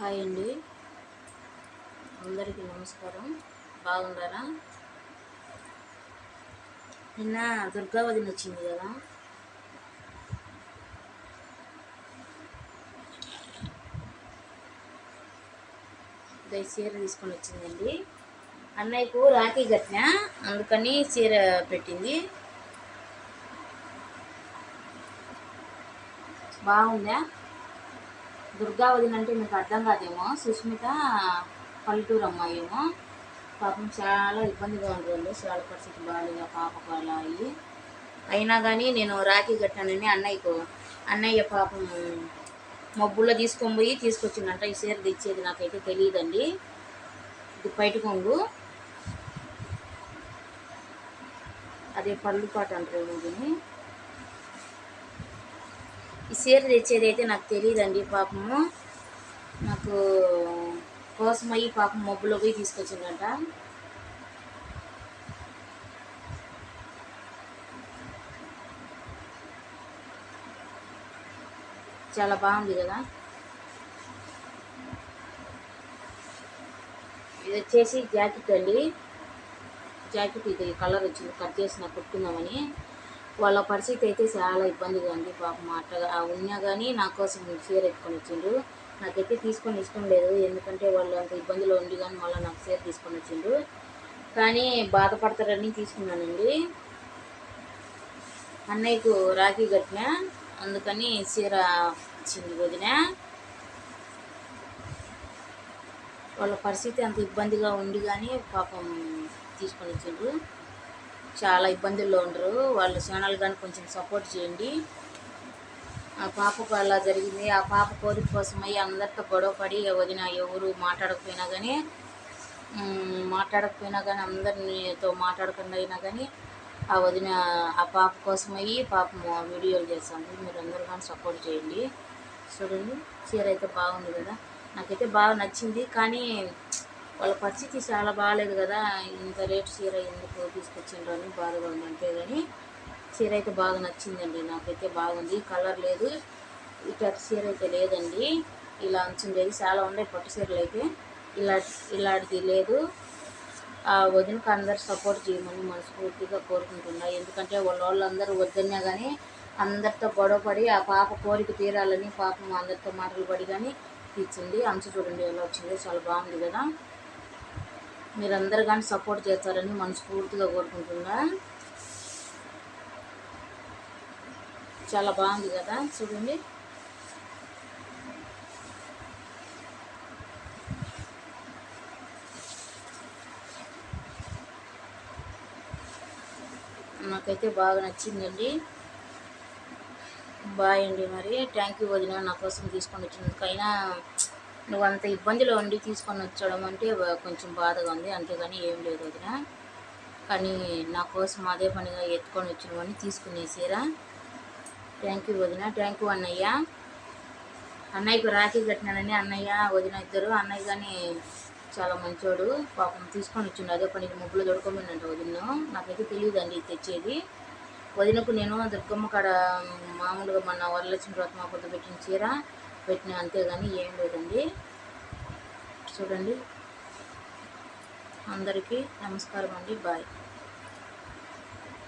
Hi అండి, అందరికీ నమస్కారం. బాగున్నారా? నిన్న దుర్గావతి వచ్చింది కదా, చీర తీసుకొని వచ్చిందండి. అన్నయ్యకు రాఖీ కట్టిన, అందుకని చీర పెట్టింది. బాగుందా? దుర్గావతి అంటే మీకు అర్థం కాదేమో, సుష్మిత పల్లెటూరు అమ్మాయి ఏమో. పాపం చాలా ఇబ్బందిగా ఉంటుంది, చాలా పరిస్థితి బాగాలేదు పాపకు అలా అయ్యి. అయినా కానీ నేను రాఖీ కట్టానని అన్నయ్య పాపం మబ్బుల్లో తీసుకొని పోయి తీసుకొచ్చిందంట. ఈ చీర తెచ్చేది నాకైతే తెలియదండి. ఇది బయట కొంగు, అదే పళ్ళు పాట అంటారు దీన్ని. ఈ చీర తెచ్చేది అయితే నాకు తెలియదండి. పాపము నాకు కోసమయ్యి పాపం మబ్బులో పోయి తీసుకొచ్చిందంట. చాలా బాగుంది కదా. ఇది వచ్చేసి జాకెట్ అండి. జాకెట్ ఇది కలర్ వచ్చింది, కట్ చేసిన కుట్టుకుందామని. వాళ్ళ పరిస్థితి అయితే చాలా ఇబ్బందిగా ఉంది పాపం. అట్టగా ఉన్నా కానీ నా కోసం చీర ఎత్తుకొని వచ్చిండ్రు. నాకైతే తీసుకొని ఇష్టం లేదు, ఎందుకంటే వాళ్ళు అంత ఇబ్బందిలో ఉండి కానీ మళ్ళీ నాకు చీర తీసుకొని వచ్చిండ్రు. కానీ బాధపడతారని తీసుకున్నానండి. అన్నయ్యకు రాఖీ కట్టిన, అందుకని చీర ఇచ్చింది వదిన. వాళ్ళ పరిస్థితి అంత ఇబ్బందిగా ఉండి కానీ పాపం తీసుకొని వచ్చిండ్రు. చాలా ఇబ్బందుల్లో ఉండరు వాళ్ళ ఛానల్ కానీ కొంచెం సపోర్ట్ చేయండి. ఆ పాపకు అలా జరిగింది. ఆ పాప కోరిక కోసమై అందరితో గొడవపడి వదిన ఎవరు మాట్లాడకపోయినా కానీ అందరితో మాట్లాడకుండా అయినా కానీ ఆ వదిన ఆ పాప కోసమయ్యి పాపం వీడియోలు చేస్తాను. మీరు అందరూ కానీ సపోర్ట్ చేయండి. చూడండి, చీర అయితే బాగుంది కదా, నాకైతే బాగా నచ్చింది. కానీ వాళ్ళ పరిస్థితి చాలా బాగాలేదు కదా, ఇంత రేటు చీర ఎందుకు తీసుకొచ్చిండ్రు అని బాధగా ఉంది. అంతేగాని చీర అయితే బాగా నచ్చిందండి, నాకైతే బాగుంది. కలర్ లేదు, ఇటు చీర అయితే లేదండి. ఇలా అంచుండేది చాలా ఉన్నాయి పట్టు చీరలు అయితే, ఇలాంటిది లేదు. ఆ వదినకు అందరు సపోర్ట్ చేయమని మనస్ఫూర్తిగా కోరుకుంటున్నా. ఎందుకంటే వాళ్ళందరూ వద్దన్నా కానీ అందరితో గొడవపడి ఆ పాప కోరిక తీరాలని పాపం అందరితో మాటలు పడి కానీ తీర్చింది. అంచు చూడండి ఎలా వచ్చిందో, చాలా బాగుంది కదా. మీరందరూ కానీ సపోర్ట్ చేస్తారని మనస్ఫూర్తిగా కోరుకుంటున్నా. చాలా బాగుంది కదా, చూడండి. నాకైతే బాగా నచ్చిందండి. బాయ్ అండి. మరి థ్యాంక్ యూ వదిన, నా కోసం తీసుకొని వచ్చినందుకైనా. నువ్వు అంత ఇబ్బందిలో ఉండి తీసుకొని వచ్చడం అంటే కొంచెం బాధగా ఉంది, అంతేగాని ఏం లేదు వదిన. కానీ నా కోసం అదే పనిగా ఎత్తుకొని వచ్చినవని తీసుకునేసారా. థ్యాంక్ యూ వదిన. థ్యాంక్ యూ అన్నయ్య. అన్నయ్యకు రాఖీ కట్టినానని అన్నయ్య వదిన ఇద్దరు. అన్నయ్య కానీ చాలా మంచోడు, పాపం తీసుకొని వచ్చిండు అదే పనికి. ముగ్గులు దొడుకోమనంట వదిన. నాకైతే తెలియదండి తెచ్చేది. వదినకు నేను దుర్గమ్మ కాడ మామూలుగా మన వరలక్ష్మి వ్రతం పొద్దు పెట్టిన చీర పెట్టిన, అంతేగాని ఏం లేదండి. చూడండి, అందరికీ నమస్కారం అండి. బాయ్.